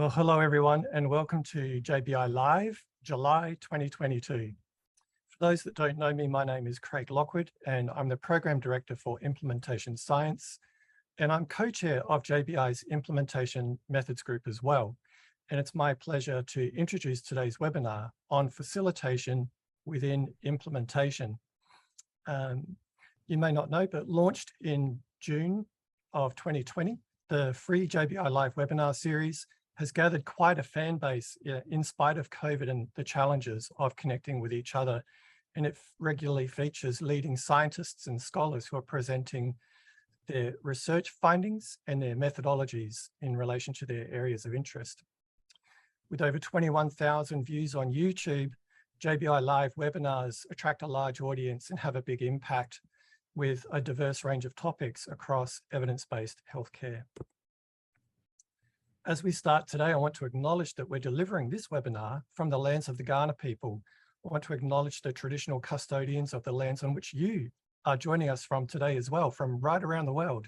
Well, hello everyone, and welcome to JBI Live, July 2022. For those that don't know me, my name is Craig Lockwood, and I'm the Program Director for Implementation Science, and I'm co-chair of JBI's Implementation Methods Group as well. And it's my pleasure to introduce today's webinar on facilitation within implementation. You may not know, but launched in June of 2020, the free JBI Live webinar series has gathered quite a fan base in spite of COVID and the challenges of connecting with each other. And it regularly features leading scientists and scholars who are presenting their research findings and their methodologies in relation to their areas of interest. With over 21,000 views on YouTube, JBI Live webinars attract a large audience and have a big impact with a diverse range of topics across evidence-based healthcare. As we start today, I want to acknowledge that we're delivering this webinar from the lands of the Kaurna people. I want to acknowledge the traditional custodians of the lands on which you are joining us from today as well, from right around the world.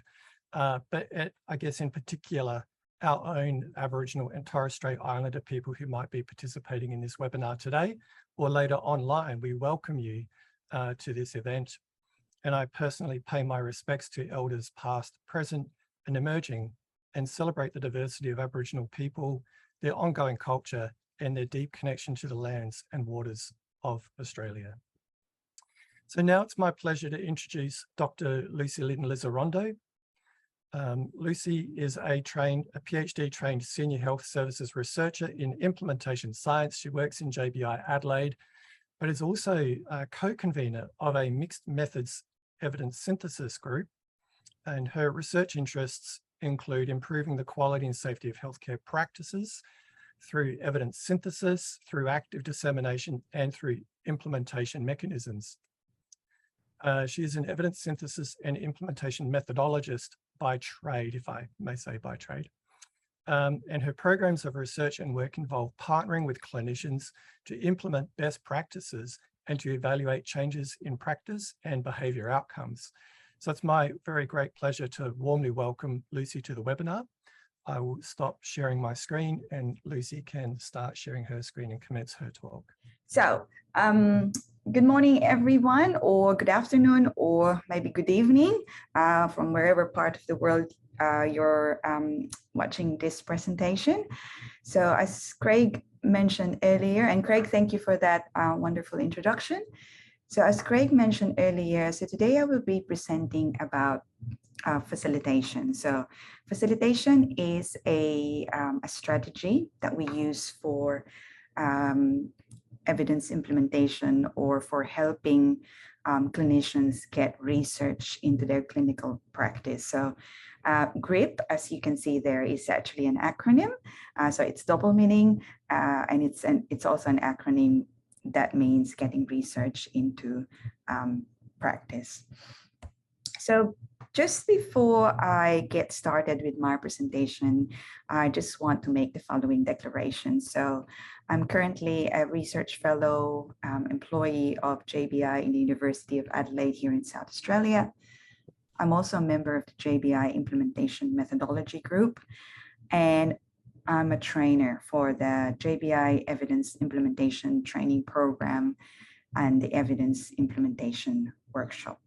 But I guess in particular, our own Aboriginal and Torres Strait Islander people who might be participating in this webinar today or later online, we welcome you to this event. And I personally pay my respects to elders past, present, and emerging, and celebrate the diversity of Aboriginal people, their ongoing culture, and their deep connection to the lands and waters of Australia. So now it's my pleasure to introduce Dr Lucylynn Lizarondo. Lucy is a PhD trained senior health services researcher in implementation science. She works in JBI Adelaide, but is also a co-convener of a mixed methods evidence synthesis group. And her research interests include improving the quality and safety of healthcare practices through evidence synthesis, through active dissemination, and through implementation mechanisms. She is an evidence synthesis and implementation methodologist by trade, if I may say by trade. And her programs of research and work involve partnering with clinicians to implement best practices and to evaluate changes in practice and behaviour outcomes. So it's my very great pleasure to warmly welcome Lucy to the webinar. I will stop sharing my screen and Lucy can start sharing her screen and commence her talk. So, good morning, everyone, or good afternoon, or maybe good evening from wherever part of the world you're watching this presentation. So as Craig mentioned earlier, and Craig, thank you for that wonderful introduction. So as Craig mentioned earlier, so today I will be presenting about facilitation. So facilitation is a strategy that we use for evidence implementation or for helping clinicians get research into their clinical practice. So GRIP, as you can see there, is actually an acronym. So it's double meaning, and it's also an acronym that means getting research into practice. So just before I get started with my presentation, I just want to make the following declaration. So I'm currently a research fellow employee of JBI in the University of Adelaide here in South Australia. I'm also a member of the JBI Implementation Methodology Group, and I'm a trainer for the JBI Evidence Implementation Training Program and the Evidence Implementation Workshop.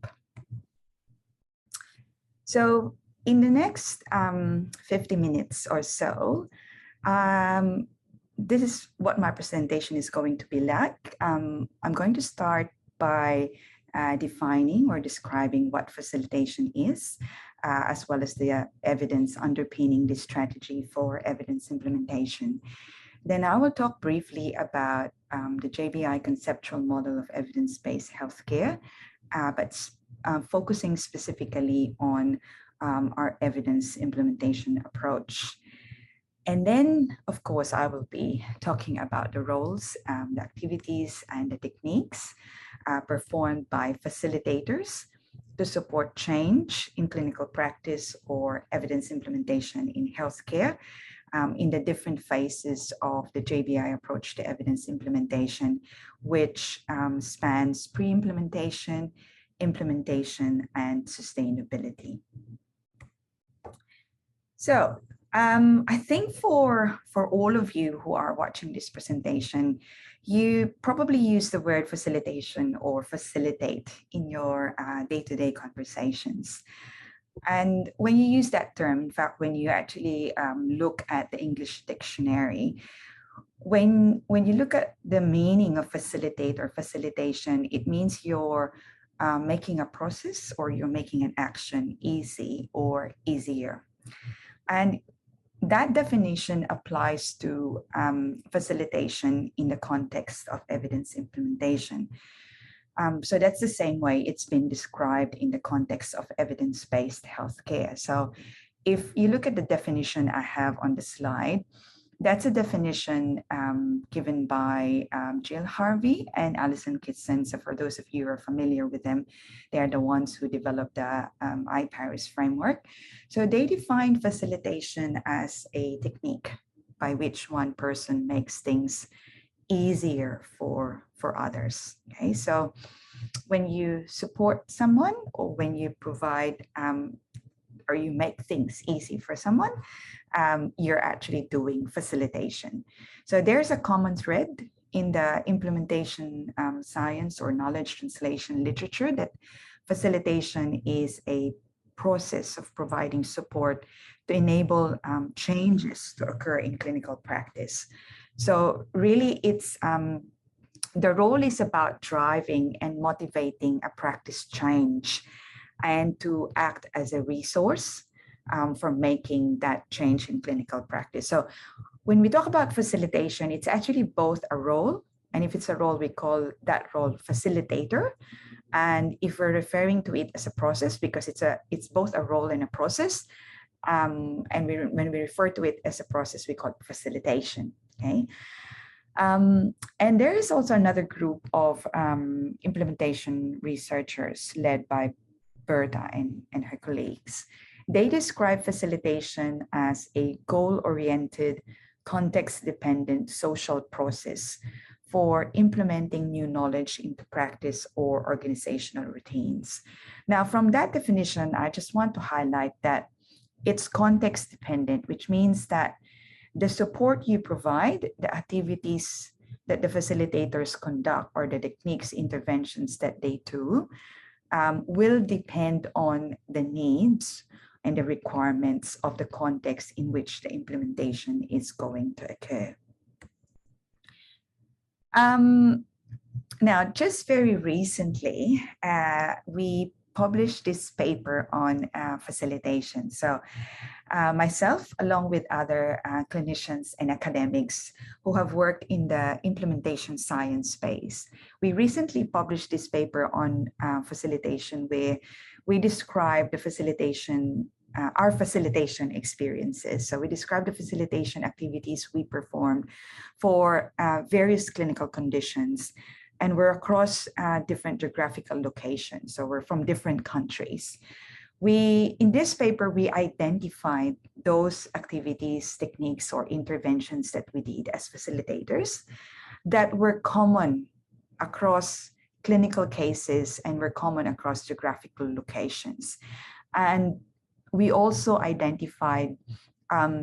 So in the next 50 minutes or so, this is what my presentation is going to be like. I'm going to start by defining or describing what facilitation is, as well as the evidence underpinning this strategy for evidence implementation. Then I will talk briefly about the JBI conceptual model of evidence-based healthcare, but focusing specifically on our evidence implementation approach. And then, of course, I will be talking about the roles, the activities, and the techniques performed by facilitators to support change in clinical practice or evidence implementation in healthcare in the different phases of the JBI approach to evidence implementation, which spans pre-implementation, implementation, and sustainability. So I think for all of you who are watching this presentation, you probably use the word facilitation or facilitate in your day-to-day conversations. And when you use that term, in fact, when you actually look at the English dictionary, when you look at the meaning of facilitate or facilitation, it means you're making a process or you're making an action easy or easier. And that definition applies to facilitation in the context of evidence implementation. So that's the same way it's been described in the context of evidence-based healthcare. So if you look at the definition I have on the slide, that's a definition given by Jill Harvey and Alison Kitson. So for those of you who are familiar with them, they are the ones who developed the IPARIS framework. So they define facilitation as a technique by which one person makes things easier for others. Okay, so when you support someone or when you provide or you make things easy for someone, you're actually doing facilitation. So there's a common thread in the implementation science or knowledge translation literature that facilitation is a process of providing support to enable changes to occur in clinical practice. So really it's the role is about driving and motivating a practice change and to act as a resource for making that change in clinical practice. So when we talk about facilitation, it's actually both a role, and if it's a role, we call that role facilitator. And if we're referring to it as a process, because it's both a role and a process, and when we refer to it as a process, we call it facilitation, okay? And there is also another group of implementation researchers led by Berta and her colleagues. They describe facilitation as a goal-oriented, context-dependent social process for implementing new knowledge into practice or organizational routines. Now, from that definition, I just want to highlight that it's context-dependent, which means that the support you provide, the activities that the facilitators conduct, or the techniques, interventions that they do, will depend on the needs and the requirements of the context in which the implementation is going to occur. Now, just very recently, we published this paper on facilitation. So myself, along with other clinicians and academics who have worked in the implementation science space, we recently published this paper on facilitation, where we describe the facilitation, our facilitation experiences. So we describe the facilitation activities we performed for various clinical conditions, and we're across different geographical locations. So we're from different countries. In this paper, we identified those activities, techniques, or interventions that we did as facilitators that were common across clinical cases and were common across geographical locations. And we also identified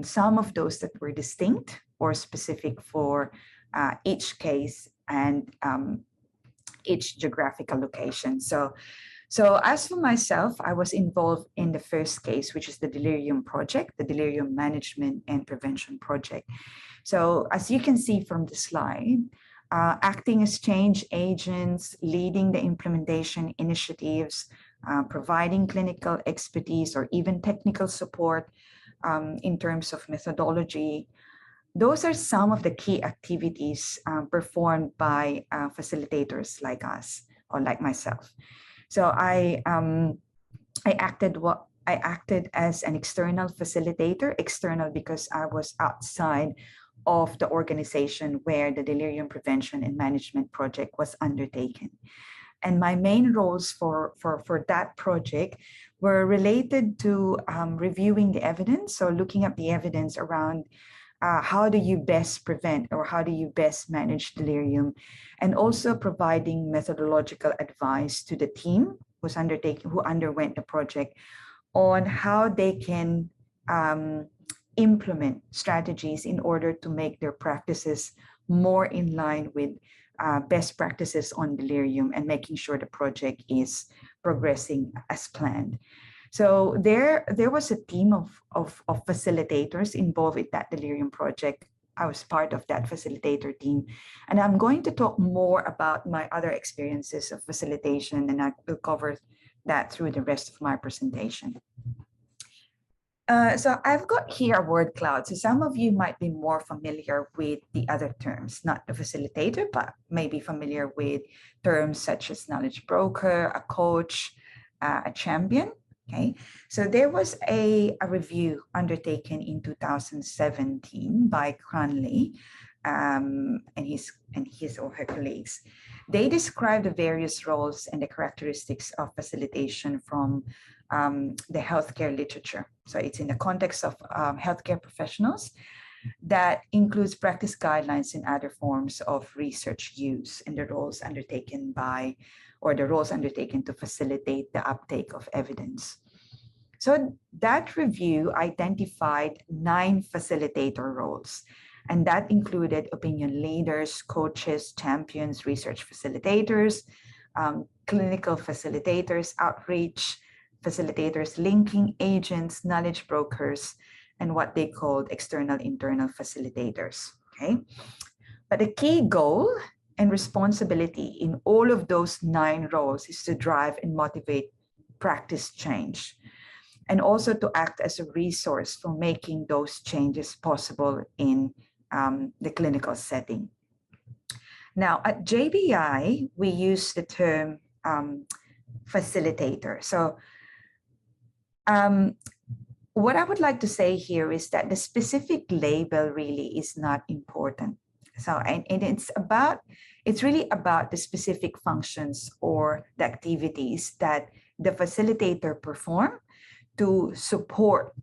some of those that were distinct or specific for each case and each geographical location. So as for myself, I was involved in the first case, which is the delirium project, the delirium management and prevention project. So as you can see from the slide, acting as change agents, leading the implementation initiatives, providing clinical expertise or even technical support in terms of methodology. Those are some of the key activities performed by facilitators like us or like myself. So I acted as an external facilitator, external because I was outside of the organization where the delirium prevention and management project was undertaken. And my main roles for that project were related to reviewing the evidence. So looking at the evidence around how do you best prevent or how do you best manage delirium, and also providing methodological advice to the team who underwent the project on how they can implement strategies in order to make their practices more in line with best practices on delirium and making sure the project is progressing as planned. So there was a team of facilitators involved with that delirium project. I was part of that facilitator team. And I'm going to talk more about my other experiences of facilitation, and I will cover that through the rest of my presentation. So I've got here a word cloud. So some of you might be more familiar with the other terms, not the facilitator, but maybe familiar with terms such as knowledge broker, a coach, a champion. Okay, so there was a review undertaken in 2017 by Cranley and his or her colleagues. They described the various roles and the characteristics of facilitation from the healthcare literature. So it's in the context of healthcare professionals that includes practice guidelines and other forms of research use and the roles undertaken by, or the roles undertaken to facilitate the uptake of evidence. So that review identified 9 facilitator roles, and that included opinion leaders, coaches, champions, research facilitators, clinical facilitators, outreach facilitators, linking agents, knowledge brokers, and what they called external internal facilitators. Okay, but the key goal and responsibility in all of those 9 roles is to drive and motivate practice change, and also to act as a resource for making those changes possible in the clinical setting. Now, at JBI, we use the term facilitator. So what I would like to say here is that the specific label really is not important. So, and it's really about the specific functions or the activities that the facilitator perform to support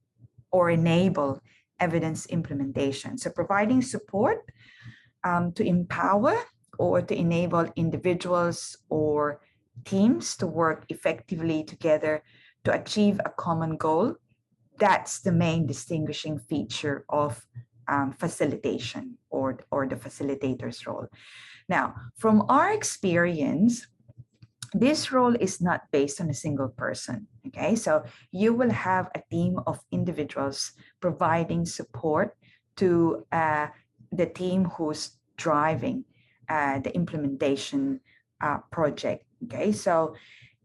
or enable evidence implementation. So providing support to empower or to enable individuals or teams to work effectively together to achieve a common goal. That's the main distinguishing feature of facilitation or the facilitator's role. Now, from our experience, this role is not based on a single person, okay? So you will have a team of individuals providing support to the team who's driving the implementation project, okay? So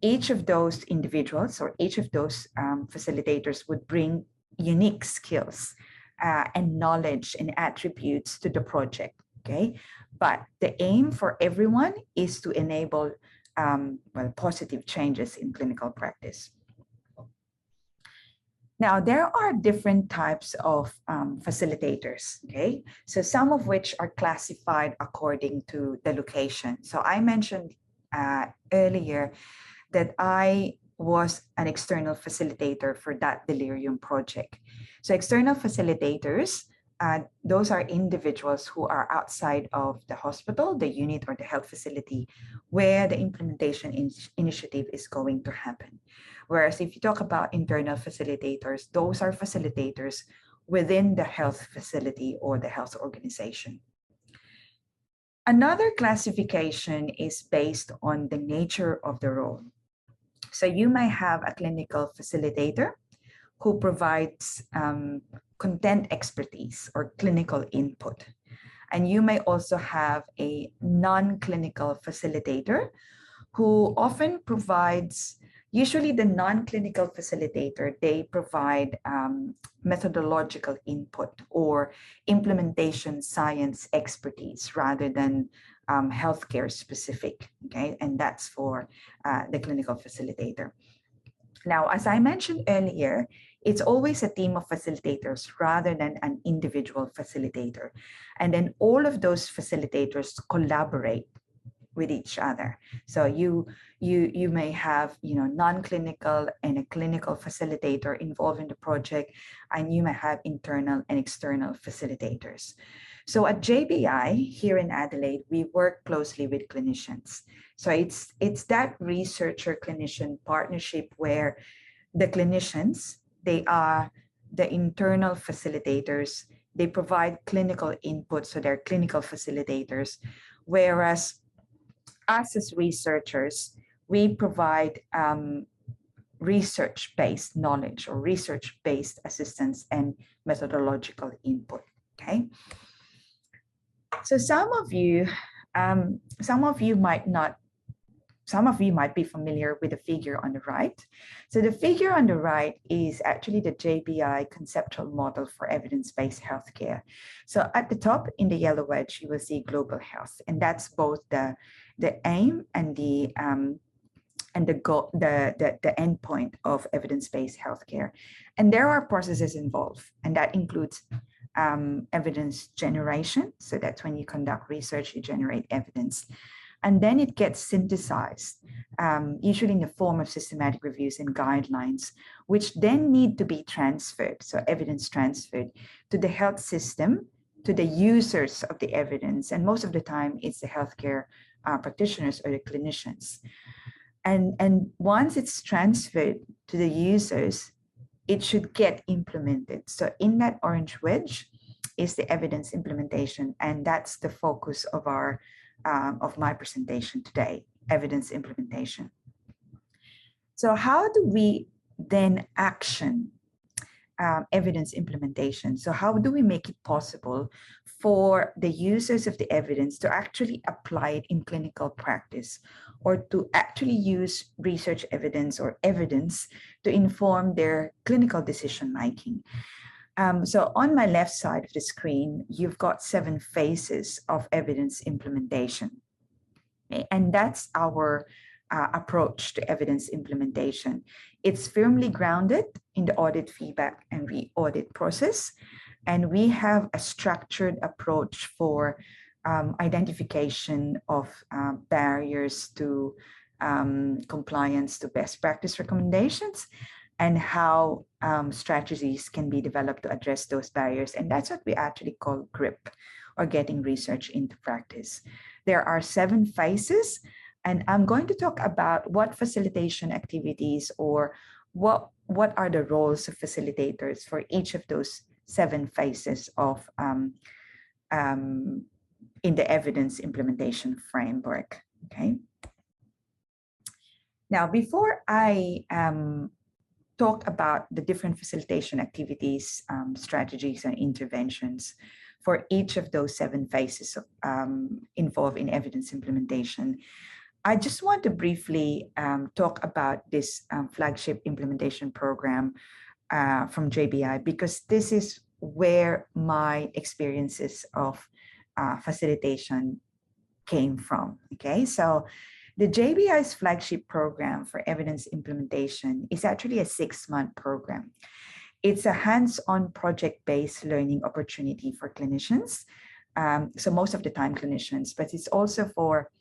each of those individuals or each of those facilitators would bring unique skills and knowledge and attributes to the project, okay? But the aim for everyone is to enable positive changes in clinical practice. Now, there are different types of facilitators, okay? So some of which are classified according to the location. So I mentioned earlier that I was an external facilitator for that delirium project. So external facilitators, those are individuals who are outside of the hospital, the unit, or the health facility where the implementation initiative is going to happen. Whereas if you talk about internal facilitators, those are facilitators within the health facility or the health organization. Another classification is based on the nature of the role. So you may have a clinical facilitator who provides content expertise or clinical input. And you may also have a non-clinical facilitator who often provides, usually the non-clinical facilitator, they provide methodological input or implementation science expertise rather than healthcare specific, okay? And that's for the clinical facilitator. Now, as I mentioned earlier, it's always a team of facilitators rather than an individual facilitator. And then all of those facilitators collaborate with each other. So you may have, non-clinical and a clinical facilitator involved in the project, and you may have internal and external facilitators. So at JBI here in Adelaide, we work closely with clinicians. So it's that researcher-clinician partnership where the clinicians, they are the internal facilitators, they provide clinical input, so they're clinical facilitators, whereas us as researchers, we provide research-based knowledge or research-based assistance and methodological input, okay? So some of you might be familiar with the figure on the right. So the figure on the right is actually the JBI conceptual model for evidence-based healthcare. So at the top in the yellow wedge, you will see global health, and that's both the aim and the goal, the endpoint of evidence-based healthcare. And there are processes involved, and that includes evidence generation. So that's when you conduct research, you generate evidence. And then it gets synthesized, usually in the form of systematic reviews and guidelines, which then need to be transferred, so evidence transferred to the health system, to the users of the evidence. And most of the time, it's the healthcare practitioners or the clinicians. And once it's transferred to the users, it should get implemented. So in that orange wedge is the evidence implementation, and that's the focus of our of my presentation today, evidence implementation. So how do we then action evidence implementation? So how do we make it possible for the users of the evidence to actually apply it in clinical practice, or to actually use research evidence or evidence to inform their clinical decision making? So on my left side of the screen, you've got 7 phases of evidence implementation. And that's our approach to evidence implementation. It's firmly grounded in the audit, feedback, and re-audit process. And we have a structured approach for identification of barriers to compliance to best practice recommendations, and how strategies can be developed to address those barriers. And that's what we actually call GRIP, or getting research into practice. There are 7 phases, and I'm going to talk about what facilitation activities, or what are the roles of facilitators for each of those 7 phases of in the evidence implementation framework, okay? Now, before I talk about the different facilitation activities, strategies, and interventions for each of those 7 phases involved in evidence implementation, I just want to briefly talk about this flagship implementation program from JBI, because this is where my experiences of facilitation came from, okay? So the JBI's flagship program for evidence implementation is actually a 6-month program. It's a hands-on project-based learning opportunity for clinicians. So most of the time clinicians, but it's also for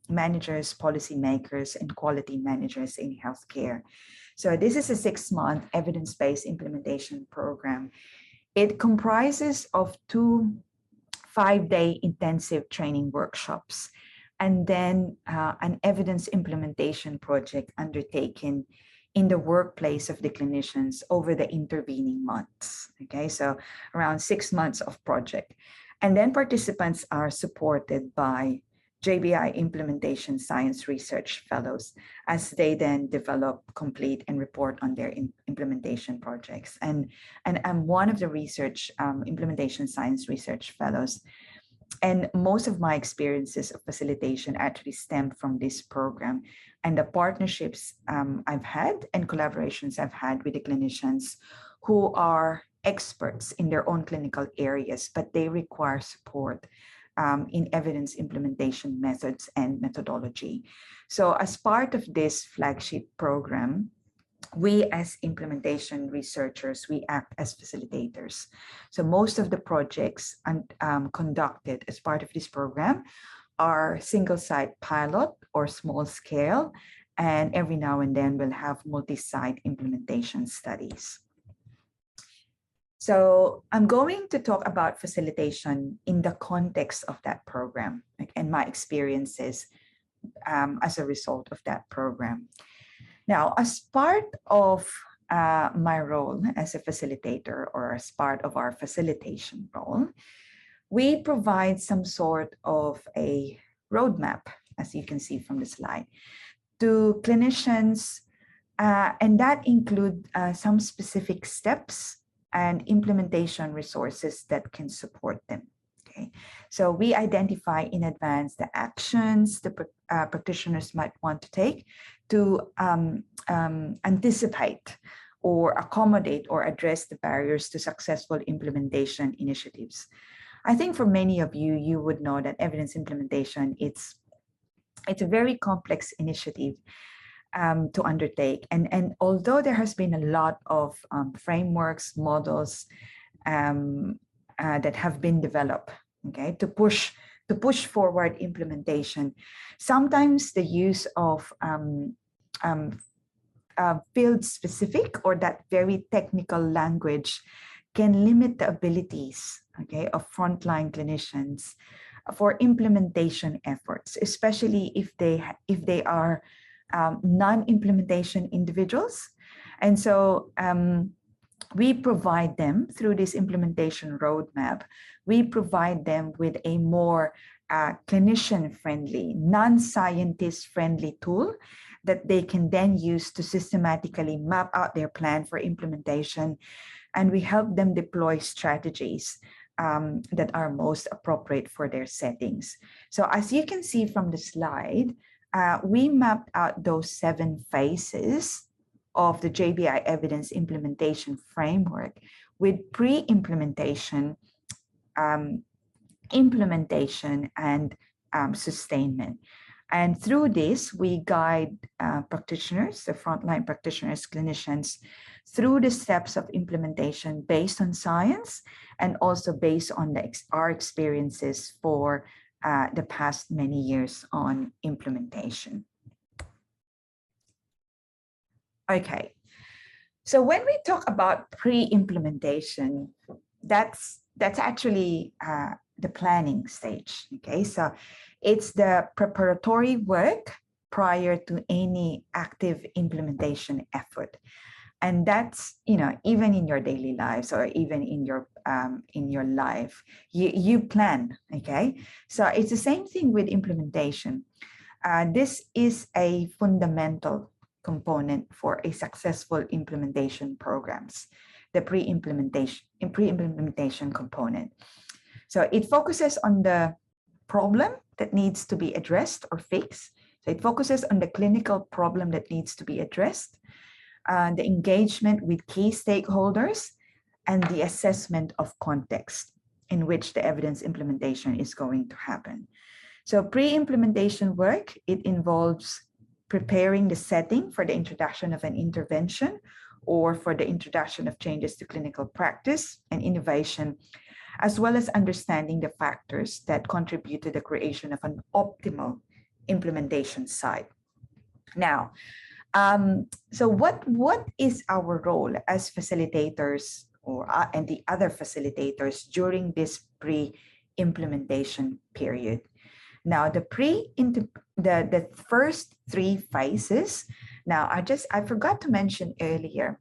managers, policymakers, and quality managers in healthcare. So this is a 6-month evidence-based implementation program. It comprises of 2 5-day intensive training workshops, and then an evidence implementation project undertaken in the workplace of the clinicians over the intervening months, okay? So around 6 months of project. And then participants are supported by JBI Implementation Science Research Fellows as they then develop, complete, and report on their implementation projects. And I'm one of the research Implementation Science Research Fellows. And most of my experiences of facilitation actually stem from this program, and the partnerships I've had and collaborations I've had with the clinicians who are experts in their own clinical areas, but they require support in evidence implementation methods and methodology. So as part of this flagship program, we as implementation researchers, we act as facilitators. So most of the projects conducted as part of this program are single-site pilot or small scale, and every now and then we'll have multi-site implementation studies. So I'm going to talk about facilitation in the context of that program, and my experiences as a result of that program. Now, as part of my role as a facilitator or as part of our facilitation role, we provide some sort of a roadmap, as you can see from the slide, to clinicians, and that include some specific steps and implementation resources that can support them. Okay, so we identify in advance the actions the practitioners might want to take to anticipate or accommodate or address the barriers to successful implementation initiatives. I think for many of you, you would know that evidence implementation, it's a very complex initiative to undertake. And although there has been a lot of frameworks, models that have been developed, okay, to push forward implementation, sometimes the use of field specific or that very technical language can limit the abilities, okay, of frontline clinicians for implementation efforts, especially if they are non-implementation individuals. And so we provide them through this implementation roadmap, we provide them with a more clinician-friendly, non-scientist-friendly tool that they can then use to systematically map out their plan for implementation. And we help them deploy strategies that are most appropriate for their settings. So as you can see from the slide, we mapped out those 7 phases of the JBI Evidence Implementation Framework with pre-implementation, implementation, and sustainment. And through this, we guide practitioners, the frontline practitioners, clinicians, through the steps of implementation based on science and also based on our experiences for the past many years on implementation. Okay, so when we talk about pre-implementation, that's actually the planning stage. Okay, so it's the preparatory work prior to any active implementation effort. And that's, you know, even in your daily lives or even in your life, you plan, okay? So it's the same thing with implementation. This is a fundamental component for a successful implementation programs, the pre-implementation component. So it focuses on the problem that needs to be addressed or fixed. So it focuses on the clinical problem that needs to be addressed, the engagement with key stakeholders, and the assessment of context in which the evidence implementation is going to happen. So pre-implementation work, it involves preparing the setting for the introduction of an intervention or for the introduction of changes to clinical practice and innovation, as well as understanding the factors that contribute to the creation of an optimal implementation site. Now, so what is our role as facilitators or and the other facilitators during this pre-implementation period? Now, the first 3 phases. Now, I forgot to mention earlier.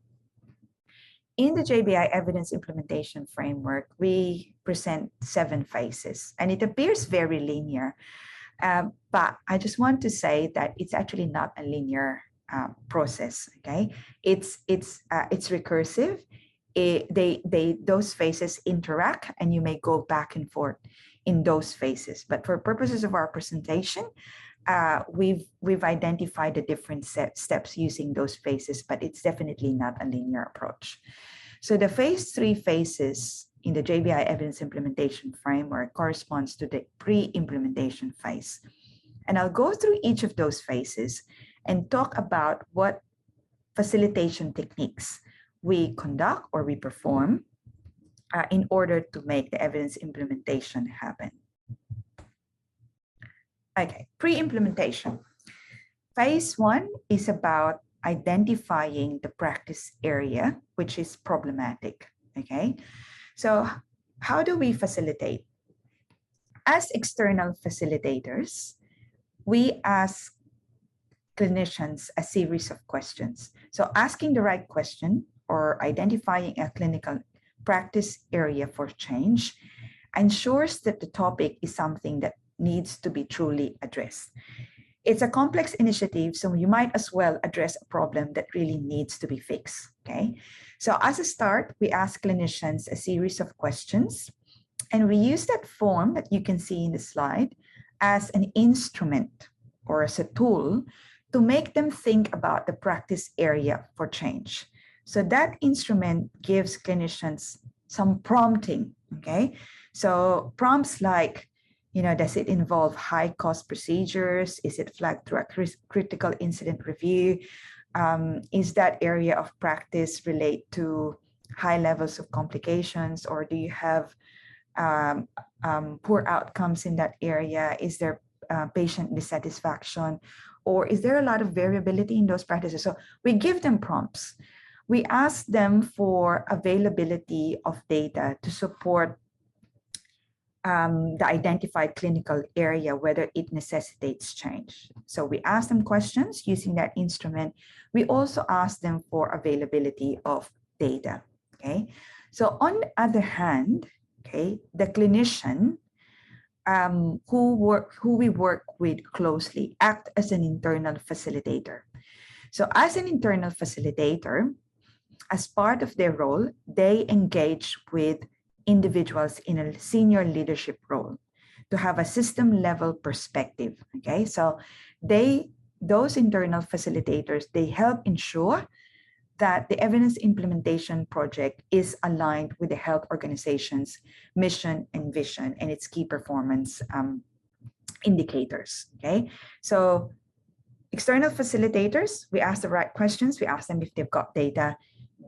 In the JBI Evidence Implementation Framework, we present 7 phases, and it appears very linear. But I just want to say that it's actually not a linear process. Okay, it's recursive. Those phases interact, and you may go back and forth in those phases. But for purposes of our presentation, we've identified the different steps using those phases, but it's definitely not a linear approach. So the phase 3 phases in the JBI Evidence Implementation Framework corresponds to the pre-implementation phase. And I'll go through each of those phases and talk about what facilitation techniques we conduct or we perform in order to make the evidence implementation happen. Okay, pre-implementation. Phase 1 is about identifying the practice area, which is problematic, okay? So how do we facilitate? As external facilitators, we ask clinicians a series of questions So asking the right question or identifying a clinical practice area for change ensures that the topic is something that needs to be truly addressed. It's a complex initiative, so you might as well address a problem that really needs to be fixed, okay? So as a start, we ask clinicians a series of questions, and we use that form that you can see in the slide as an instrument or as a tool to make them think about the practice area for change. So that instrument gives clinicians some prompting, okay? So prompts like, does it involve high-cost procedures? Is it flagged through a critical incident review? Is that area of practice relate to high levels of complications, or do you have poor outcomes in that area? Is there patient dissatisfaction, or is there a lot of variability in those practices? So we give them prompts. We ask them for availability of data to support the identified clinical area, whether it necessitates change. So we ask them questions using that instrument. We also ask them for availability of data, okay? So on the other hand, okay, the clinician who we work with closely act as an internal facilitator. So as an internal facilitator, as part of their role, they engage with individuals in a senior leadership role to have a system level perspective, okay? So those internal facilitators, they help ensure that the evidence implementation project is aligned with the health organization's mission and vision and its key performance indicators, okay? So external facilitators, we ask the right questions, we ask them if they've got data,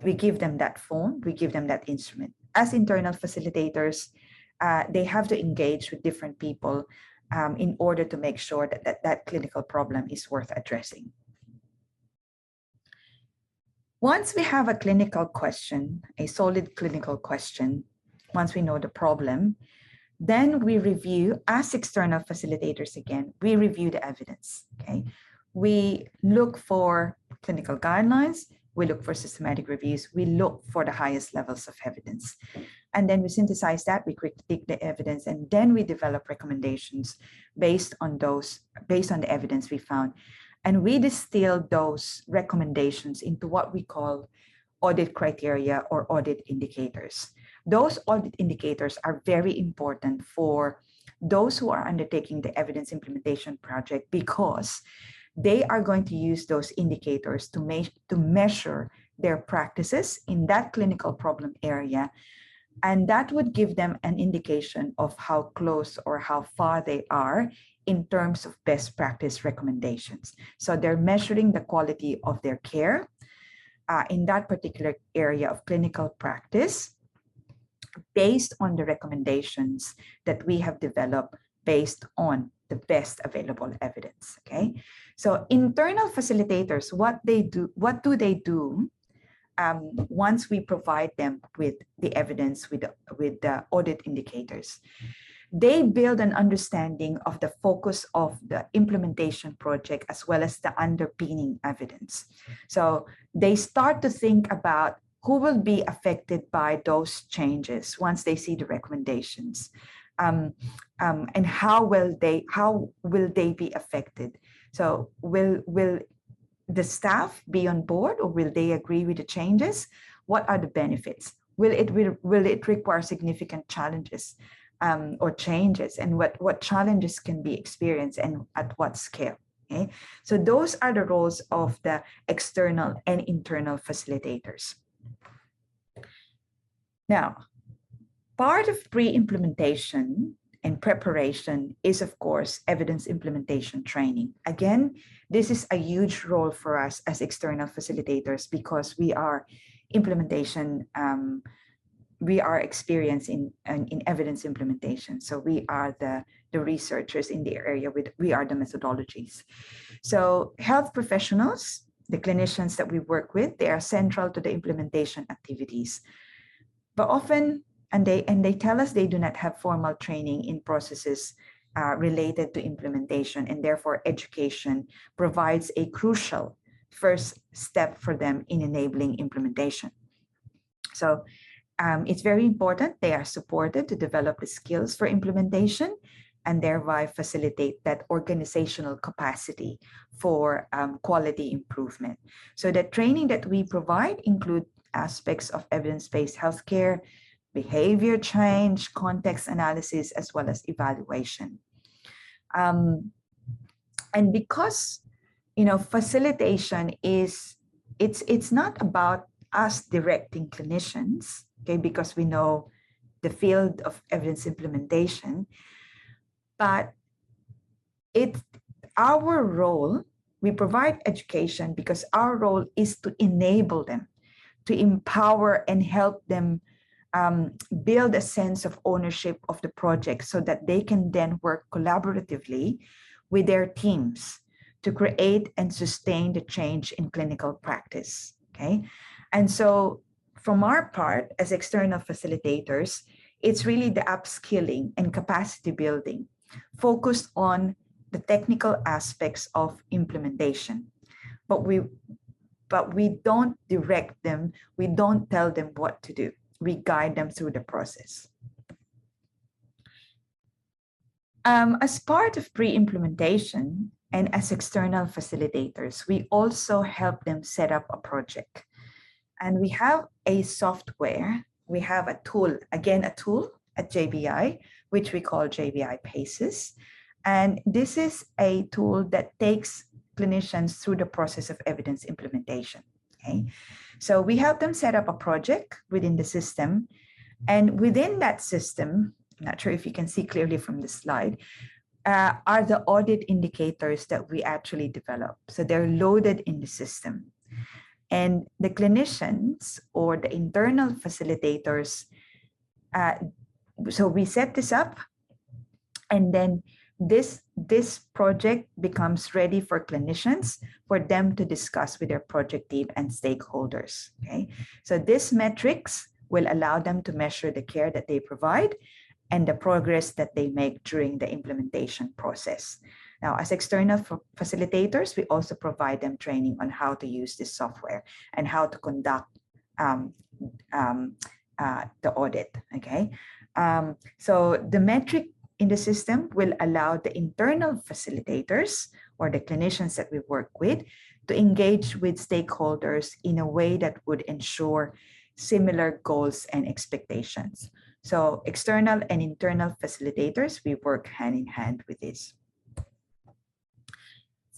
we give them that form, we give them that instrument. As internal facilitators, they have to engage with different people in order to make sure that clinical problem is worth addressing. Once we have a clinical question, a solid clinical question, once we know the problem, then we review, as external facilitators again, we review the evidence, okay? We look for clinical guidelines, we look for systematic reviews, we look for the highest levels of evidence. And then we synthesize that, we critique the evidence, and then we develop recommendations based on the evidence we found. And we distill those recommendations into what we call audit criteria or audit indicators. Those audit indicators are very important for those who are undertaking the evidence implementation project, because they are going to use those indicators to measure their practices in that clinical problem area. And that would give them an indication of how close or how far they are in terms of best practice recommendations. So they're measuring the quality of their care in that particular area of clinical practice based on the recommendations that we have developed based on the best available evidence, okay? So internal facilitators, what do they do once we provide them with the evidence, with the audit indicators? They build an understanding of the focus of the implementation project as well as the underpinning evidence. So they start to think about who will be affected by those changes once they see the recommendations, and how will they be affected? So will the staff be on board, or will they agree with the changes? What are the benefits? Will it require significant challenges or changes, and what challenges can be experienced and at what scale? Okay, so those are the roles of the external and internal facilitators. Now, part of pre-implementation and preparation is, of course, evidence implementation training. Again, this is a huge role for us as external facilitators because we are implementation, we are experienced in evidence implementation. So we are the researchers in the area, we are the methodologies. So health professionals, the clinicians that we work with, they are central to the implementation activities. But often, and they tell us they do not have formal training in processes related to implementation, and therefore education provides a crucial first step for them in enabling implementation. So it's very important they are supported to develop the skills for implementation and thereby facilitate that organizational capacity for quality improvement. So the training that we provide include aspects of evidence-based healthcare, behavior change, context analysis, as well as evaluation. And because, you know, facilitation is, it's not about us directing clinicians, okay, because we know the field of evidence implementation, but it's our role, we provide education because our role is to enable them, to empower and help them build a sense of ownership of the project so that they can then work collaboratively with their teams to create and sustain the change in clinical practice, okay? And so from our part as external facilitators, it's really the upskilling and capacity building focused on the technical aspects of implementation. But we don't direct them, we don't tell them what to do. We guide them through the process. As part of pre-implementation and as external facilitators, we also help them set up a project. And we have a software, we have a tool, again, a tool at JBI, which we call JBI PACES. And this is a tool that takes clinicians through the process of evidence implementation, okay? So we help them set up a project within the system. And within that system, I'm not sure if you can see clearly from the slide, are the audit indicators that we actually develop. So they're loaded in the system. And the clinicians or the internal facilitators, so we set this up, and then this project becomes ready for clinicians for them to discuss with their project team and stakeholders, okay? So these metrics will allow them to measure the care that they provide and the progress that they make during the implementation process. Now, as external facilitators, we also provide them training on how to use this software and how to conduct the audit, okay? So the metric in the system will allow the internal facilitators or the clinicians that we work with to engage with stakeholders in a way that would ensure similar goals and expectations. So external and internal facilitators, we work hand in hand with this.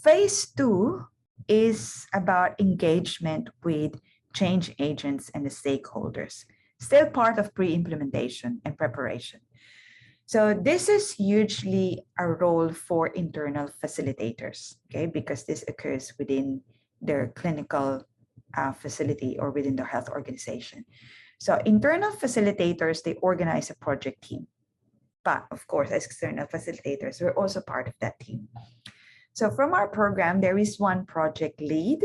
Phase 2 is about engagement with change agents and the stakeholders, still part of pre-implementation and preparation. So this is hugely a role for internal facilitators, okay, because this occurs within their clinical facility or within the health organization. So internal facilitators, they organize a project team. But of course, as external facilitators, we're also part of that team. So from our program, there is one project lead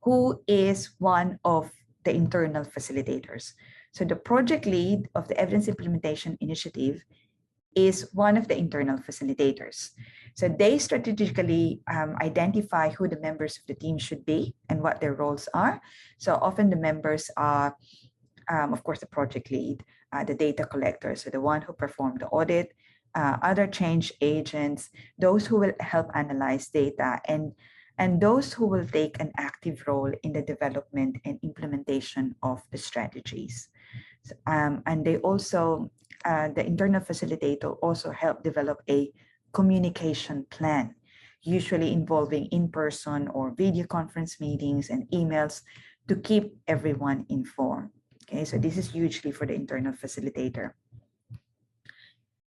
who is one of the internal facilitators. So the project lead of the Evidence Implementation Initiative is one of the internal facilitators. So they strategically identify who the members of the team should be and what their roles are. So often the members are, of course, the project lead, the data collector, so the one who performed the audit, other change agents, those who will help analyze data, and those who will take an active role in the development and implementation of the strategies. And they also, the internal facilitator also help develop a communication plan, usually involving in-person or video conference meetings and emails to keep everyone informed. Okay, so this is hugely for the internal facilitator.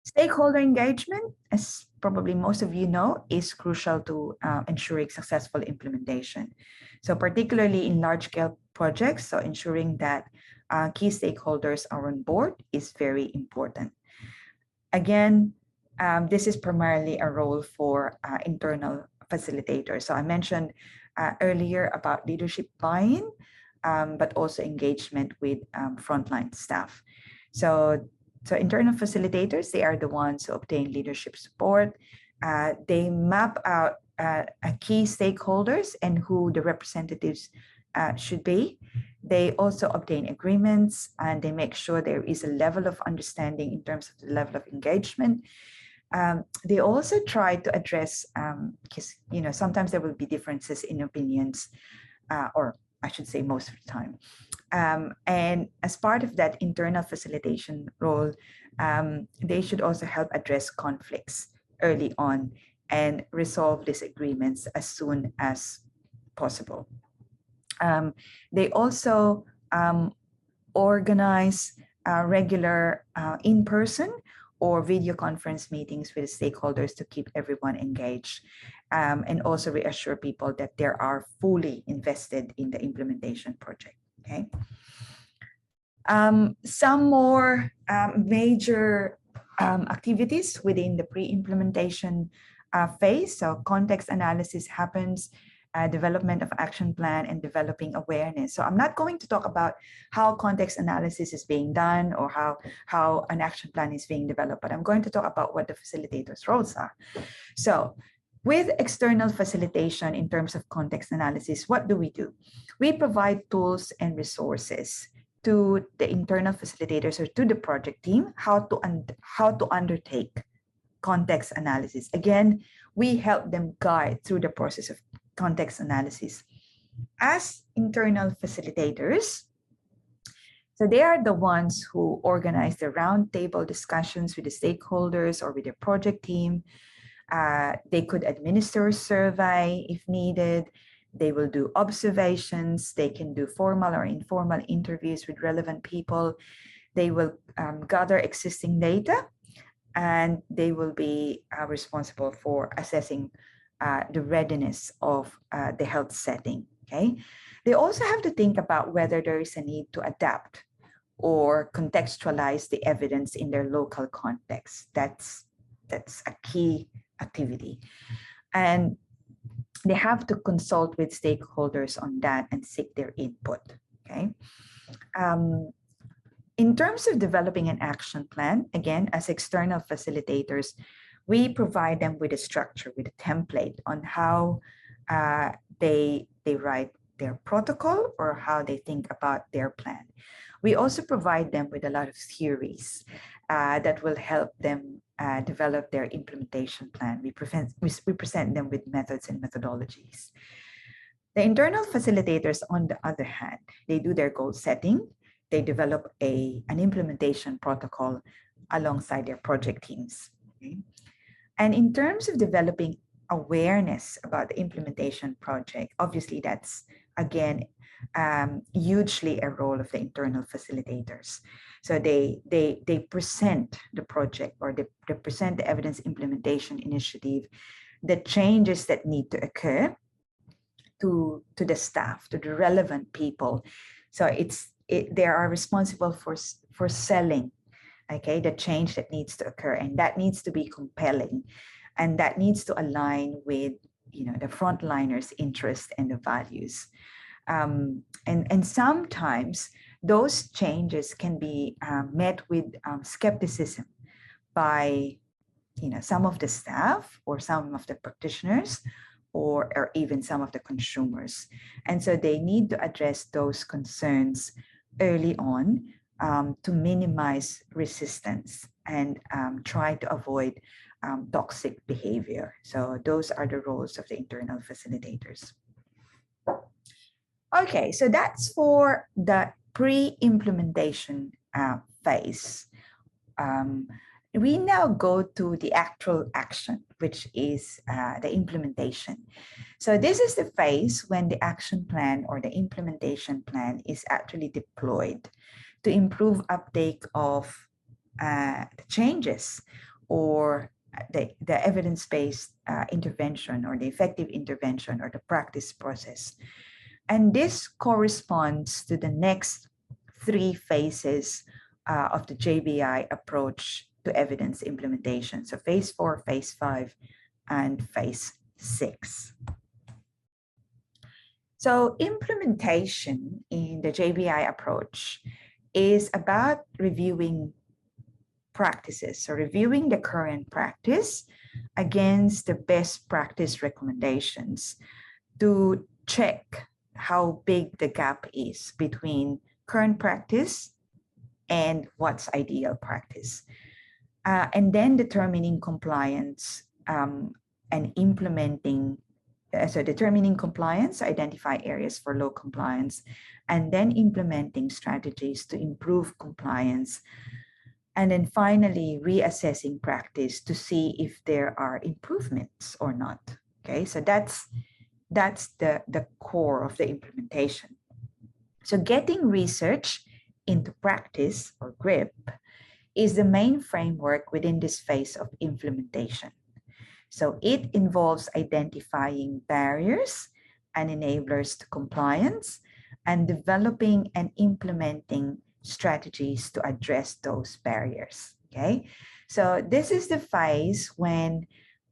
Stakeholder engagement, as probably most of you know, is crucial to ensuring successful implementation. So particularly in large-scale projects, so ensuring that key stakeholders are on board is very important. Again, this is primarily a role for internal facilitators. So I mentioned earlier about leadership buy-in, but also engagement with frontline staff. So internal facilitators, they are the ones who obtain leadership support. They map out key stakeholders and who the representatives should be. They also obtain agreements, and they make sure there is a level of understanding in terms of the level of engagement. They also try to address, because sometimes there will be differences in opinions, or I should say most of the time. And as part of that internal facilitation role, they should also help address conflicts early on and resolve disagreements as soon as possible. They also organize regular in-person or video conference meetings with stakeholders to keep everyone engaged, and also reassure people that they are fully invested in the implementation project. Okay. Some more major activities within the pre-implementation phase. So context analysis happens, development of action plan, and developing awareness. So I'm not going to talk about how context analysis is being done or how an action plan is being developed, but I'm going to talk about what the facilitators' roles are. So with external facilitation in terms of context analysis, what do? We provide tools and resources to the internal facilitators or to the project team how to undertake context analysis. Again, we help them guide through the process of context analysis. As internal facilitators, so they are the ones who organize the roundtable discussions with the stakeholders or with the project team. They could administer a survey if needed. They will do observations. They can do formal or informal interviews with relevant people. They will gather existing data, and they will be responsible for assessing the readiness of the health setting. Okay. They also have to think about whether there is a need to adapt or contextualize the evidence in their local context. That's a key activity. And they have to consult with stakeholders on that and seek their input. Okay. In terms of developing an action plan, again, as external facilitators, we provide them with a structure, with a template on how they write their protocol or how they think about their plan. We also provide them with a lot of theories that will help them develop their implementation plan. We present them with methods and methodologies. The internal facilitators, on the other hand, they do their goal setting. They develop an implementation protocol alongside their project teams. Okay? And in terms of developing awareness about the implementation project, obviously that's, again, hugely a role of the internal facilitators. So they present the project, or they present the evidence implementation initiative, the changes that need to occur to the staff, to the relevant people. So they are responsible for selling, okay, the change that needs to occur, and that needs to be compelling, and that needs to align with the frontliners' interest and the values. And sometimes those changes can be met with skepticism by some of the staff or some of the practitioners or even some of the consumers. And so they need to address those concerns early on to minimize resistance and try to avoid toxic behavior. So those are the roles of the internal facilitators. Okay, so that's for the pre-implementation phase. We now go to the actual action, which is the implementation. So this is the phase when the action plan or the implementation plan is actually deployed to improve uptake of the changes or the evidence-based intervention or the effective intervention or the practice process. And this corresponds to the next 3 phases of the JBI approach to evidence implementation. So phase 4, phase 5, and phase 6. So implementation in the JBI approach is about reviewing practices. So reviewing the current practice against the best practice recommendations to check how big the gap is between current practice and what's ideal practice. And then determining compliance and implementing, so determining compliance, identify areas for low compliance, and then implementing strategies to improve compliance. And then finally, reassessing practice to see if there are improvements or not. Okay, so that's the core of the implementation. So getting research into practice, or GRIP, is the main framework within this phase of implementation. So it involves identifying barriers and enablers to compliance and developing and implementing strategies to address those barriers, okay? So this is the phase when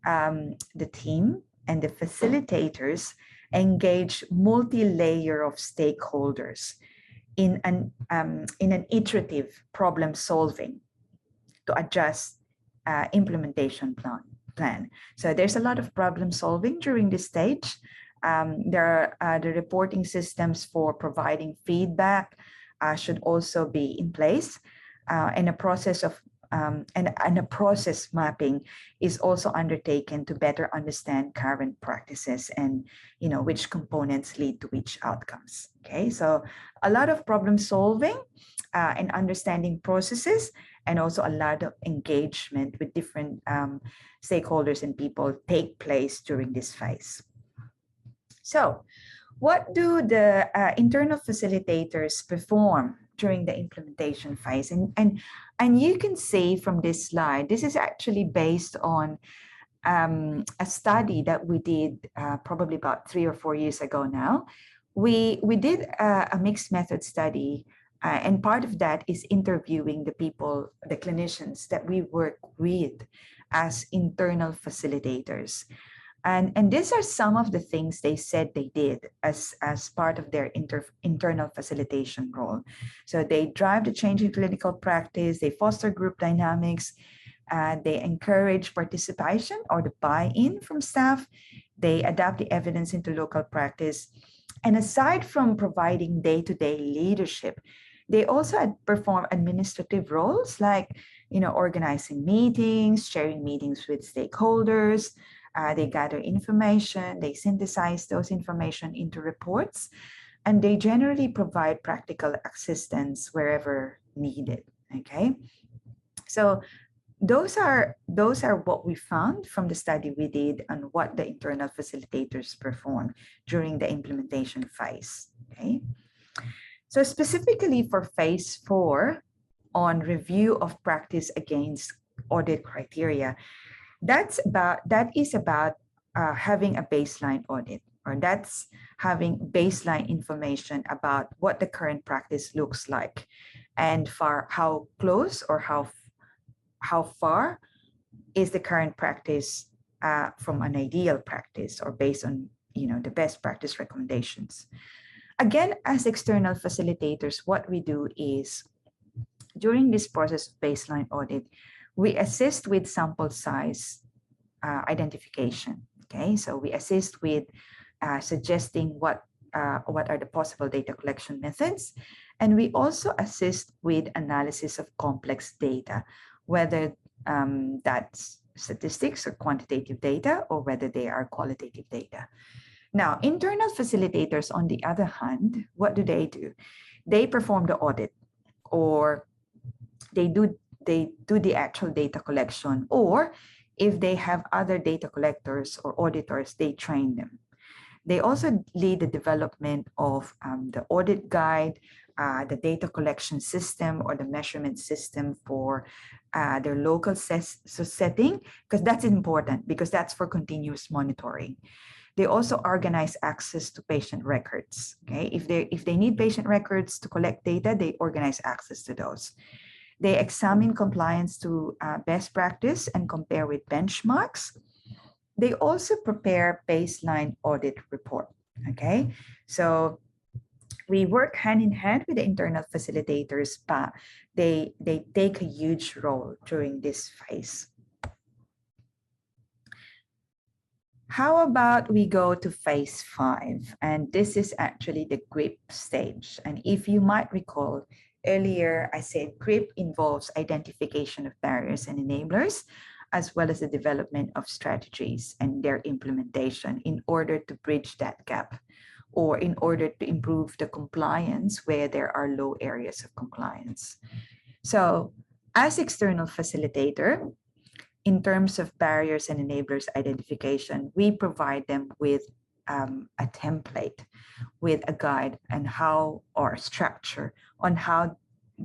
the team and the facilitators engage multi-layer of stakeholders in an iterative problem solving to adjust implementation plan. So there's a lot of problem solving during this stage. There are the reporting systems for providing feedback should also be in place, and a process of and a process mapping is also undertaken to better understand current practices and which components lead to which outcomes. Okay, so a lot of problem solving and understanding processes, and also a lot of engagement with different stakeholders and people take place during this phase. So what do the internal facilitators perform during the implementation phase? And you can see from this slide, this is actually based on a study that we did probably about 3 or 4 years ago now. We did a mixed method study, and part of that is interviewing the people, the clinicians that we work with as internal facilitators. And these are some of the things they said they did as part of their internal facilitation role. So they drive the change in clinical practice, they foster group dynamics, they encourage participation or the buy-in from staff, they adapt the evidence into local practice. And aside from providing day-to-day leadership, they also perform administrative roles like, organizing meetings, sharing meetings with stakeholders. They gather information, they synthesize those information into reports, and they generally provide practical assistance wherever needed, okay? So those are what we found from the study we did on what the internal facilitators perform during the implementation phase, okay? So specifically for phase 4 on review of practice against audit criteria, that is about having a baseline audit, or that's having baseline information about what the current practice looks like, and for how close or how far is the current practice from an ideal practice, or based on the best practice recommendations. Again, as external facilitators, what we do is during this process of baseline audit, we assist with sample size identification. Okay, so we assist with suggesting what are the possible data collection methods, and we also assist with analysis of complex data, whether that's statistics or quantitative data, or whether they are qualitative data. Now, internal facilitators, on the other hand, what do? They perform the audit, or they do the actual data collection, or if they have other data collectors or auditors, they train them. They also lead the development of the audit guide, the data collection system, or the measurement system for their local setting, because that's important, because that's for continuous monitoring. They also organize access to patient records. Okay, if they need patient records to collect data, they organize access to those. They examine compliance to best practice and compare with benchmarks. They also prepare baseline audit report. Okay, so we work hand in hand with the internal facilitators, but they take a huge role during this phase. How about we go to phase 5? And this is actually the grip stage. And if you might recall, earlier I said grip involves identification of barriers and enablers, as well as the development of strategies and their implementation in order to bridge that gap, or in order to improve the compliance where there are low areas of compliance. So as external facilitator, in terms of barriers and enablers identification, we provide them with a template, with a guide and how, or structure on how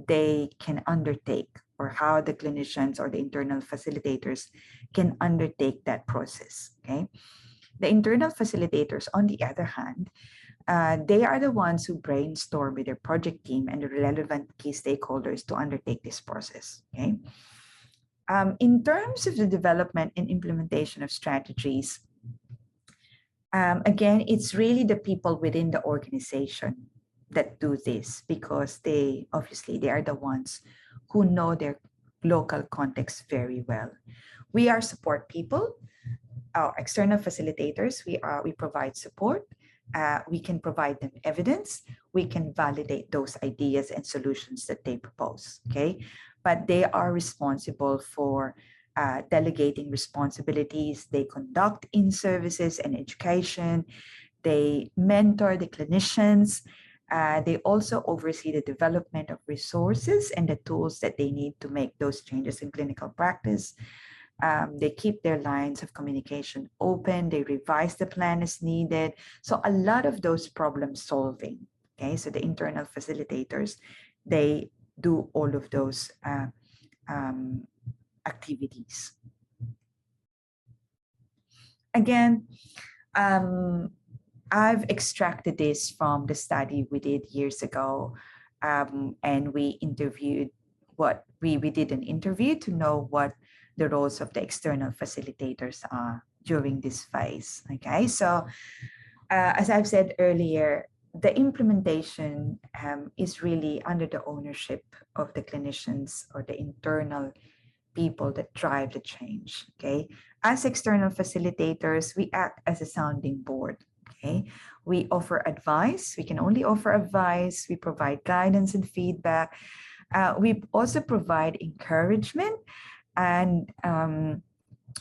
they can undertake, or how the clinicians or the internal facilitators can undertake that process, okay? The internal facilitators, on the other hand, they are the ones who brainstorm with their project team and the relevant key stakeholders to undertake this process, okay? In terms of the development and implementation of strategies, again, it's really the people within the organization that do this, because they are the ones who know their local context very well. We are support people, our external facilitators. We provide support. We can provide them evidence. We can validate those ideas and solutions that they propose, okay? But they are responsible for delegating responsibilities. They conduct in-services and education. They mentor the clinicians. They also oversee the development of resources and the tools that they need to make those changes in clinical practice. They keep their lines of communication open. They revise the plan as needed. So a lot of those problem solving, okay? So the internal facilitators, they do all of those activities. Again, I've extracted this from the study we did years ago, and we interviewed we did an interview to know what the roles of the external facilitators are during this phase, okay? So as I've said earlier, the implementation is really under the ownership of the clinicians or the internal people that drive the change, okay? As external facilitators, we act as a sounding board, okay? We offer advice. We can only offer advice. We provide guidance and feedback. We also provide encouragement, and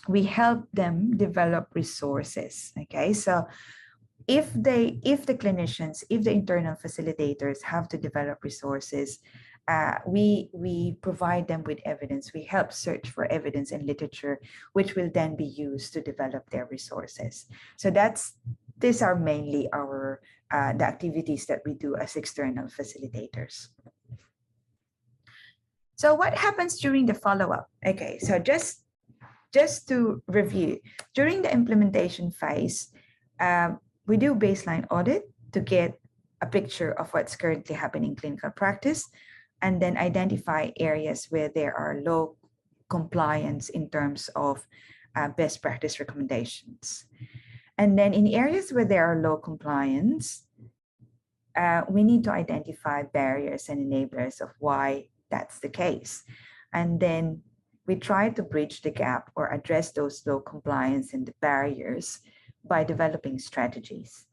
we help them develop resources, okay? So if the clinicians, if the internal facilitators have to develop resources, we provide them with evidence. We help search for evidence and literature, which will then be used to develop their resources. So these are mainly our the activities that we do as external facilitators. So what happens during the follow-up? Okay, so just to review, during the implementation phase, we do baseline audit to get a picture of what's currently happening in clinical practice, and then identify areas where there are low compliance in terms of best practice recommendations. And then in areas where there are low compliance, we need to identify barriers and enablers of why that's the case. And then we try to bridge the gap or address those low compliance and the barriers by developing strategies.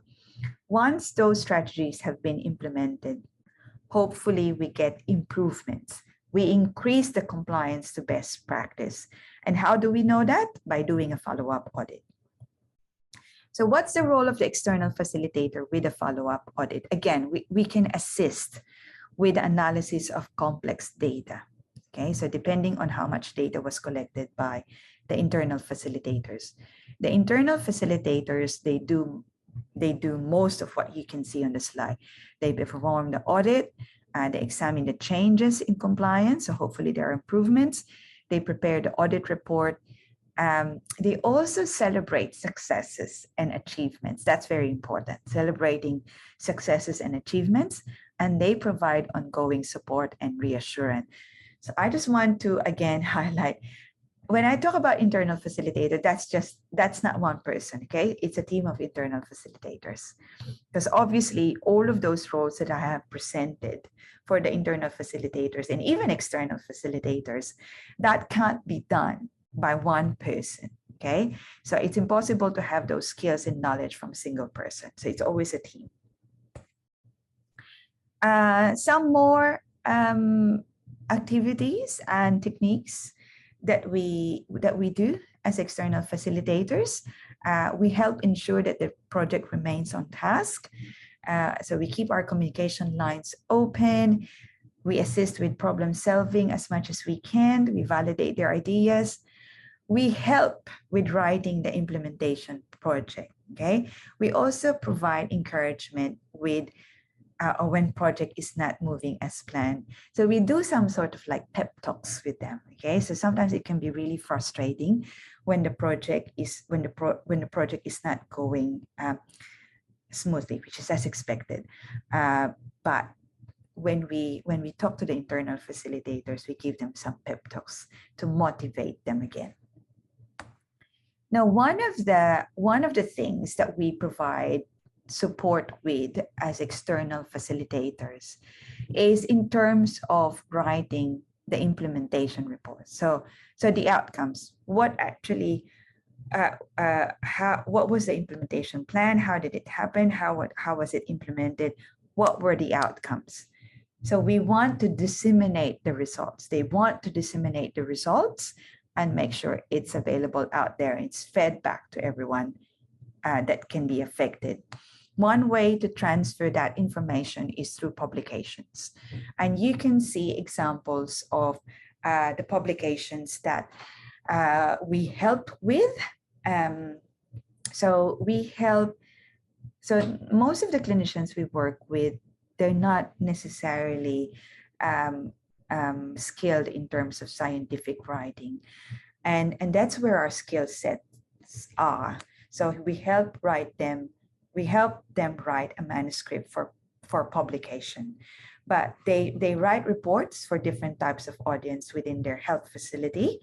Once those strategies have been implemented, hopefully we get improvements. We increase the compliance to best practice. And how do we know that? By doing a follow-up audit. So what's the role of the external facilitator with a follow-up audit? Again, we can assist with the analysis of complex data. Okay, so depending on how much data was collected by the internal facilitators. The internal facilitators, they do most of what you can see on the slide. They perform the audit, they examine the changes in compliance, so hopefully there are improvements. They prepare the audit report. They also celebrate successes and achievements. That's very important, celebrating successes and achievements, and they provide ongoing support and reassurance. So I just want to again highlight, when I talk about internal facilitator, that's not one person, okay? It's a team of internal facilitators. Because obviously all of those roles that I have presented for the internal facilitators and even external facilitators, that can't be done by one person, okay? So it's impossible to have those skills and knowledge from a single person. So it's always a team. Some more activities and techniques that we do as external facilitators. We help ensure that the project remains on task. So we keep our communication lines open. We assist with problem solving as much as we can. We validate their ideas. We help with writing the implementation project, okay? We also provide encouragement with when project is not moving as planned. So we do some sort of like pep talks with them, okay? So sometimes it can be really frustrating when the project is not going smoothly, which is as expected. But when we talk to the internal facilitators, we give them some pep talks to motivate them again. Now, one of the things that we provide support with as external facilitators is in terms of writing the implementation report. So the outcomes, what actually, what was the implementation plan? How did it happen? How was it implemented? What were the outcomes? So we want to disseminate the results. They want to disseminate the results and make sure it's available out there. It's fed back to everyone that can be affected. One way to transfer that information is through publications. And you can see examples of the publications that we help with. So most of the clinicians we work with, they're not necessarily skilled in terms of scientific writing. And that's where our skill sets are. So we help them write a manuscript for publication. But they write reports for different types of audience within their health facility,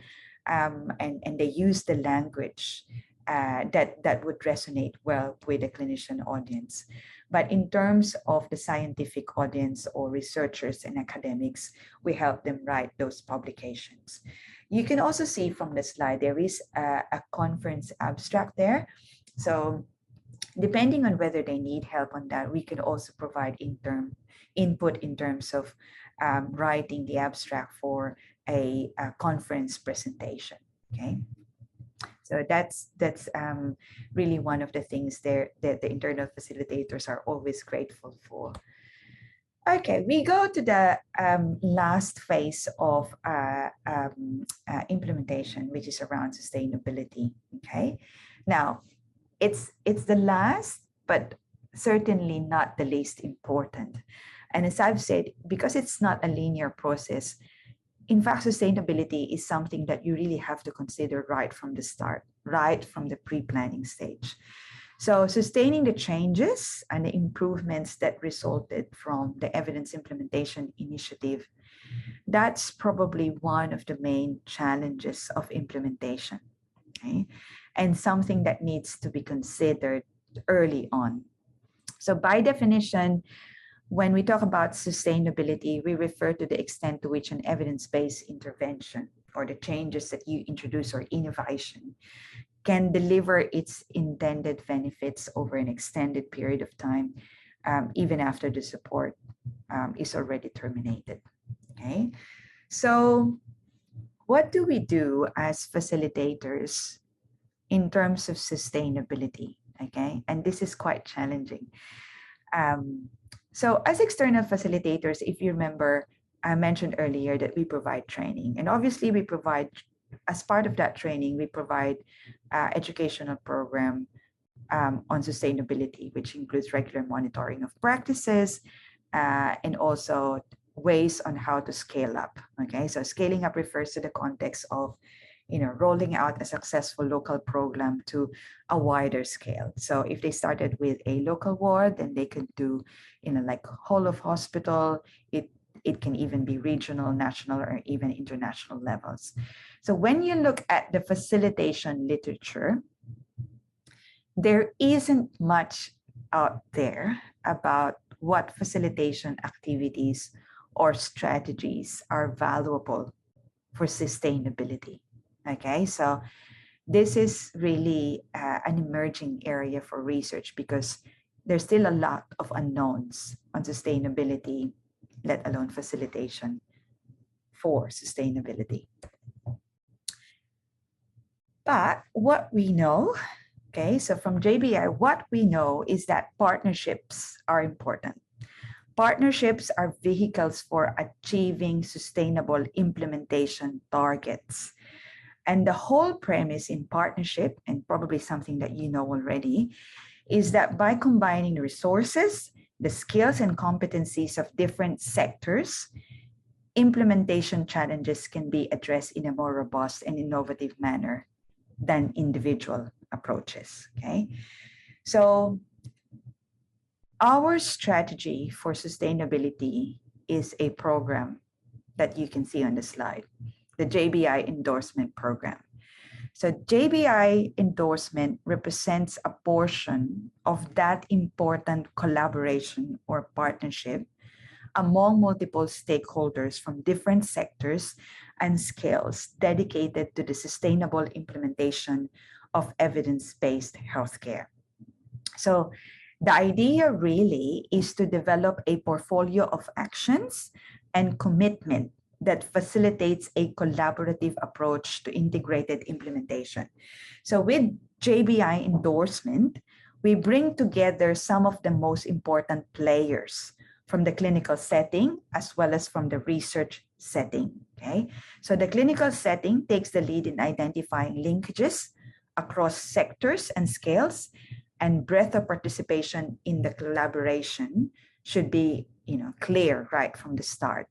and they use the language that would resonate well with the clinician audience. But in terms of the scientific audience or researchers and academics, we help them write those publications. You can also see from the slide, there is a conference abstract there. So depending on whether they need help on that, we can also provide input in terms of writing the abstract for a conference presentation, okay? So that's really one of the things there that the internal facilitators are always grateful for. Okay, we go to the last phase of implementation, which is around sustainability, okay? Now, it's the last, but certainly not the least important. And as I've said, because it's not a linear process, in fact, sustainability is something that you really have to consider right from the start, right from the pre-planning stage. So sustaining the changes and the improvements that resulted from the evidence implementation initiative, that's probably one of the main challenges of implementation, okay? And something that needs to be considered early on. So by definition, when we talk about sustainability, we refer to the extent to which an evidence-based intervention or the changes that you introduce or innovation can deliver its intended benefits over an extended period of time, even after the support is already terminated, okay? So what do we do as facilitators in terms of sustainability, okay? And this is quite challenging. So as external facilitators, if you remember, I mentioned earlier that we provide training, and obviously we provide, as part of that training, we provide educational program on sustainability, which includes regular monitoring of practices and also ways on how to scale up, okay? So scaling up refers to the context of, rolling out a successful local program to a wider scale. So if they started with a local ward, then they could do, like whole of hospital. It can even be regional, national, or even international levels. So when you look at the facilitation literature, there isn't much out there about what facilitation activities or strategies are valuable for sustainability. Okay, so this is really an emerging area for research because there's still a lot of unknowns on sustainability, let alone facilitation for sustainability. But what we know, okay, so from JBI, what we know is that partnerships are important. Partnerships are vehicles for achieving sustainable implementation targets. And the whole premise in partnership, and probably something that you know already, is that by combining the resources, the skills and competencies of different sectors, implementation challenges can be addressed in a more robust and innovative manner than individual approaches, okay? So our strategy for sustainability is a program that you can see on the slide, the JBI endorsement program. So JBI endorsement represents a portion of that important collaboration or partnership among multiple stakeholders from different sectors and scales dedicated to the sustainable implementation of evidence-based healthcare. So the idea really is to develop a portfolio of actions and commitment that facilitates a collaborative approach to integrated implementation. So with JBI endorsement, we bring together some of the most important players from the clinical setting as well as from the research setting, okay? So the clinical setting takes the lead in identifying linkages across sectors and scales, and breadth of participation in the collaboration should be, clear right from the start.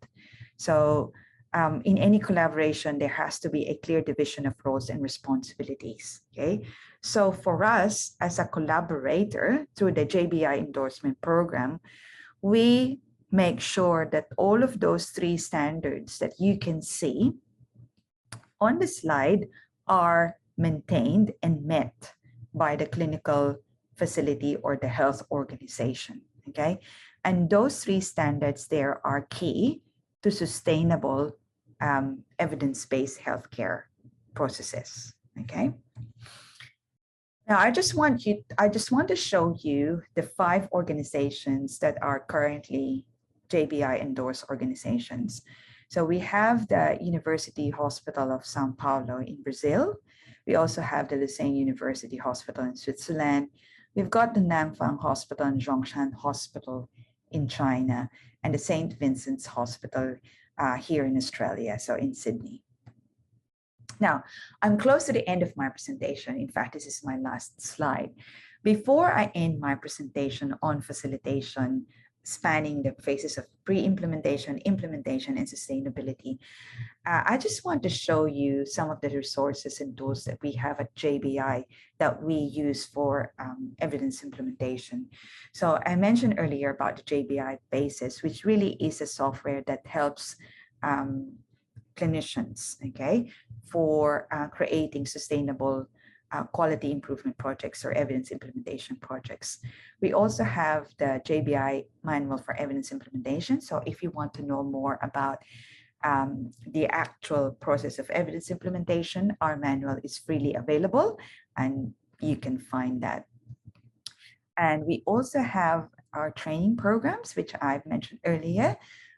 So in any collaboration, there has to be a clear division of roles and responsibilities, okay? So for us as a collaborator through the JBI endorsement program, we make sure that all of those 3 standards that you can see on the slide are maintained and met by the clinical facility or the health organization, okay? And those 3 standards there are key to sustainable evidence-based healthcare processes, okay? Now, I just want to show you the 5 organizations that are currently JBI endorsed organizations. So we have the University Hospital of Sao Paulo in Brazil. We also have the Lucerne University Hospital in Switzerland. We've got the Nanfang Hospital and Zhongshan Hospital in China, and the St. Vincent's Hospital here in Australia, so in Sydney. Now, I'm close to the end of my presentation. In fact, this is my last slide. Before I end my presentation on facilitation, spanning the phases of pre-implementation, implementation, and sustainability, I just want to show you some of the resources and tools that we have at JBI that we use for evidence implementation. So I mentioned earlier about the JBI Basis, which really is a software that helps clinicians, okay, for creating sustainable quality improvement projects or evidence implementation projects. We also have the JBI Manual for Evidence Implementation. So if you want to know more about the actual process of evidence implementation, our manual is freely available and you can find that. And we also have our training programs, which I've mentioned earlier,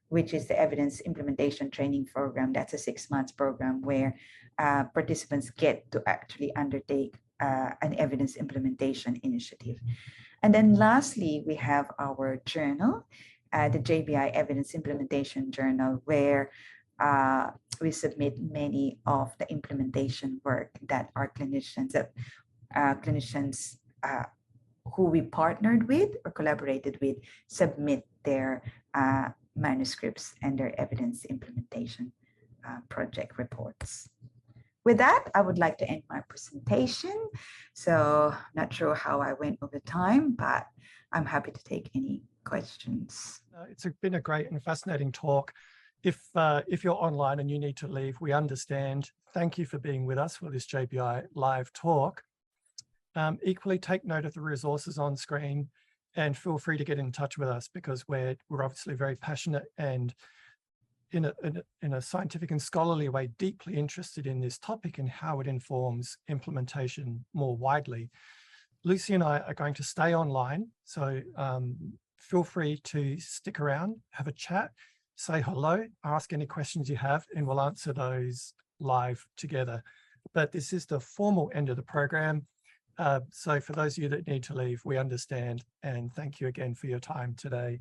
which is the Evidence Implementation Training Program. That's a 6-month program where participants get to actually undertake an evidence implementation initiative. And then lastly, we have our journal, the JBI Evidence Implementation Journal, where we submit many of the implementation work that our clinicians, who we partnered with or collaborated with, submit their manuscripts and their evidence implementation project reports. With that, I would like to end my presentation. So not sure how I went over time, but I'm happy to take any questions. It's been a great and fascinating talk. If you're online and you need to leave, we understand. Thank you for being with us for this JBI live talk. Equally, take note of the resources on screen and feel free to get in touch with us because we're obviously very passionate and in a scientific and scholarly way, deeply interested in this topic and how it informs implementation more widely. Lucy and I are going to stay online, so feel free to stick around, have a chat, say hello, ask any questions you have, and we'll answer those live together. But this is the formal end of the program. So for those of you that need to leave, we understand, and thank you again for your time today.